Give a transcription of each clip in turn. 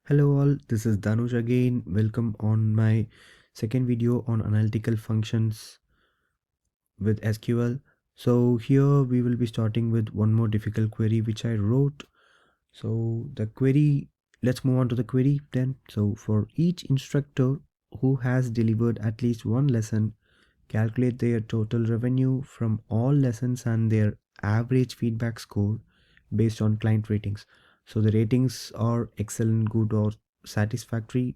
Hello all, this is Danuj again. Welcome on my second video on analytical functions with SQL. So here we will be starting with one more difficult query which I wrote. So the query, let's move on to the query then. So for each instructor who has delivered at least one lesson, calculate their total revenue from all lessons and their average feedback score based on client ratings. So the ratings are excellent, good, or satisfactory.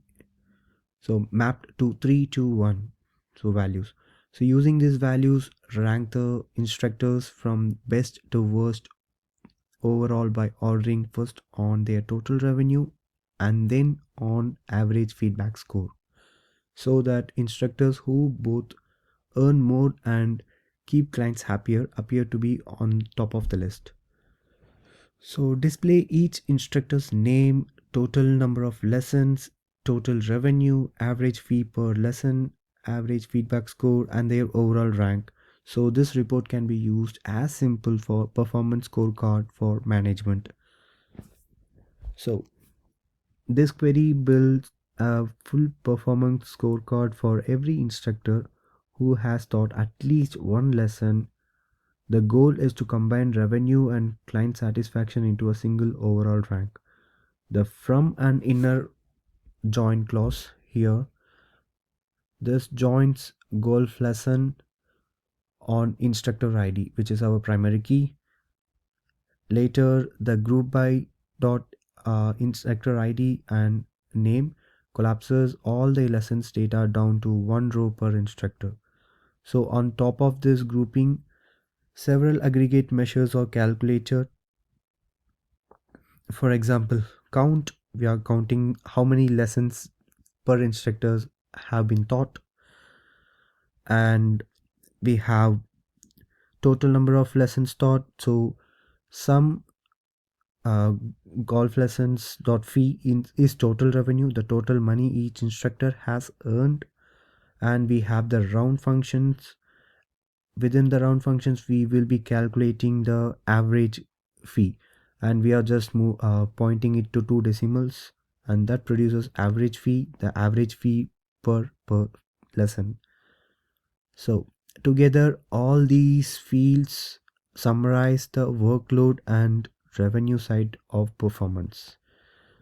So mapped to 3, 2, 1. So values. So using these values, rank the instructors from best to worst overall by ordering first on their total revenue and then on average feedback score, so that instructors who both earn more and keep clients happier appear to be on top of the list. So display each instructor's name, total number of lessons, total revenue, average fee per lesson, average feedback score, and their overall rank. So this report can be used as simple for performance scorecard for management. So this query builds a full performance scorecard for every instructor who has taught at least one lesson. The goal is to combine revenue and client satisfaction into a single overall rank. The from and inner join clause here. This joins golf lesson on instructor ID, which is our primary key. Later, the group by dot instructor ID and name collapses all the lessons data down to one row per instructor. So on top of this grouping, several aggregate measures are calculated. For example, count, we are counting how many lessons per instructors have been taught, and we have total number of lessons taught. So some uh, golf lessons dot fee is total revenue, the total money each instructor has earned, and we have the round functions. Within the round functions we will be calculating the average fee, and we are just pointing it to two decimals, and that produces average fee, the average fee per lesson. So together all these fields summarize the workload and revenue side of performance.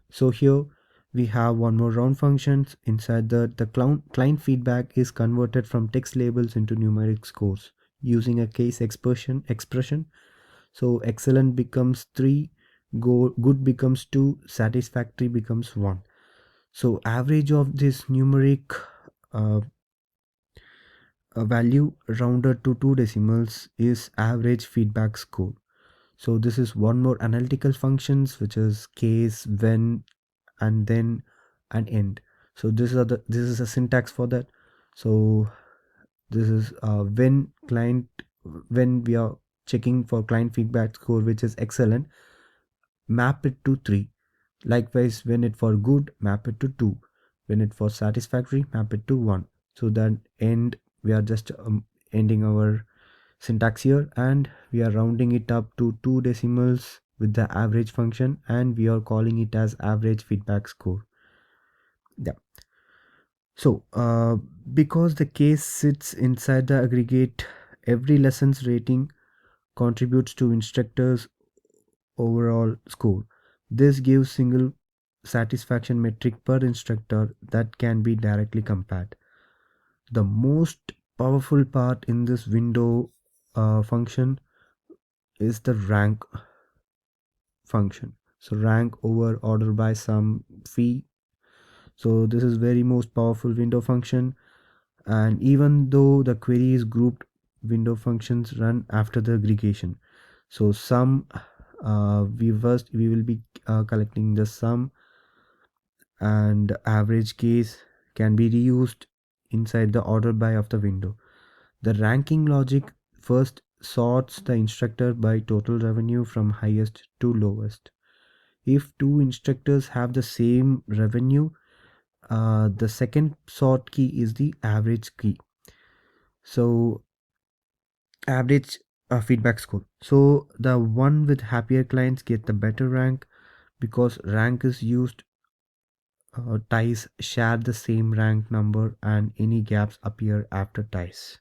So here we have one more round functions. Inside the client feedback is converted from text labels into numeric scores using a case expression. So excellent becomes 3, good becomes 2, satisfactory becomes 1. So average of this numeric uh, value rounded to two decimals is average feedback score. So this is one more analytical functions, which is case, when, and then, and end. So this is a syntax for that. So this is when we are checking for client feedback score which is excellent, map it to 3. Likewise, when it for good, map it to 2. When it for satisfactory, map it to 1. So then end, we are just ending our syntax here, and we are rounding it up to two decimals with the average function, and we are calling it as average feedback score. Yeah. So because the case sits inside the aggregate, every lesson's rating contributes to instructor's overall score. This gives single satisfaction metric per instructor that can be directly compared. The most powerful part in this window function is the rank function. So rank over order by some fee. So this is very most powerful window function, and even though the query is grouped, window functions run after the aggregation. So sum, we will be collecting the sum, and average case can be reused inside the order by of the window. The ranking logic first sorts the instructor by total revenue from highest to lowest. If two instructors have the same revenue, the second sort key is the average key. So average feedback score. So the one with happier clients get the better rank because rank is used ties share the same rank number and any gaps appear after ties.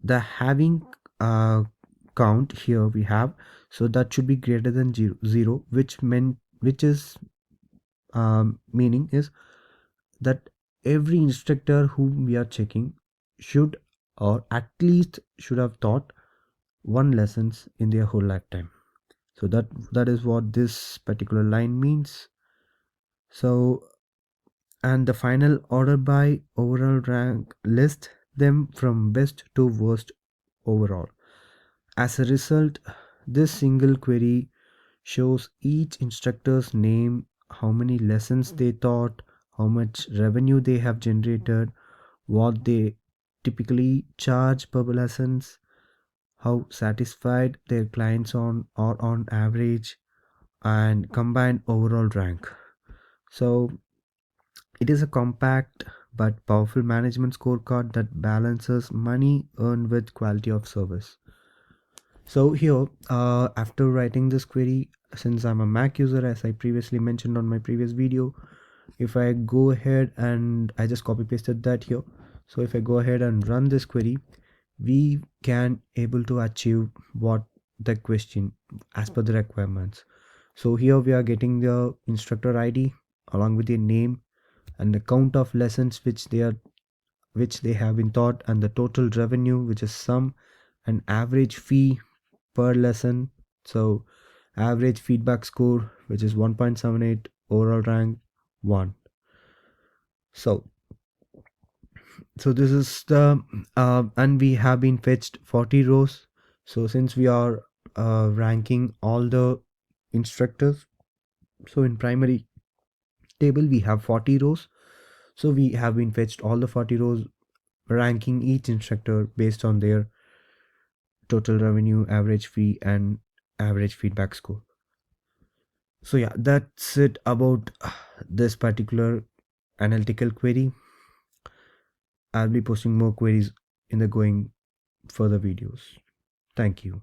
The having count here we have, so that should be greater than zero, which is meaning is that every instructor whom we are checking should, or at least should have taught one lessons in their whole lifetime. So that is what this particular line means. So, and the final order by overall rank list them from best to worst overall. As a result, this single query shows each instructor's name, how many lessons they taught, how much revenue they have generated, what they typically charge per lessons, how satisfied their clients are on average, and combined overall rank. So it is a compact but powerful management scorecard that balances money earned with quality of service. So here, after writing this query, since I'm a Mac user, as I previously mentioned on my previous video, if I go ahead and I just copy pasted that here. So if I go ahead and run this query, we can able to achieve what the question as per the requirements. So here we are getting the instructor ID along with the name and the count of lessons which they have been taught, and the total revenue, which is sum, and average fee per lesson. So average feedback score, which is 1.78, overall rank 1. So this is the and we have been fetched 40 rows. So since we are ranking all the instructors, so in primary table we have 40 rows. So we have been fetched all the 40 rows, ranking each instructor based on their total revenue, average fee, and average feedback score. So yeah, that's it about this particular analytical query. I'll be posting more queries in the going further videos. Thank you.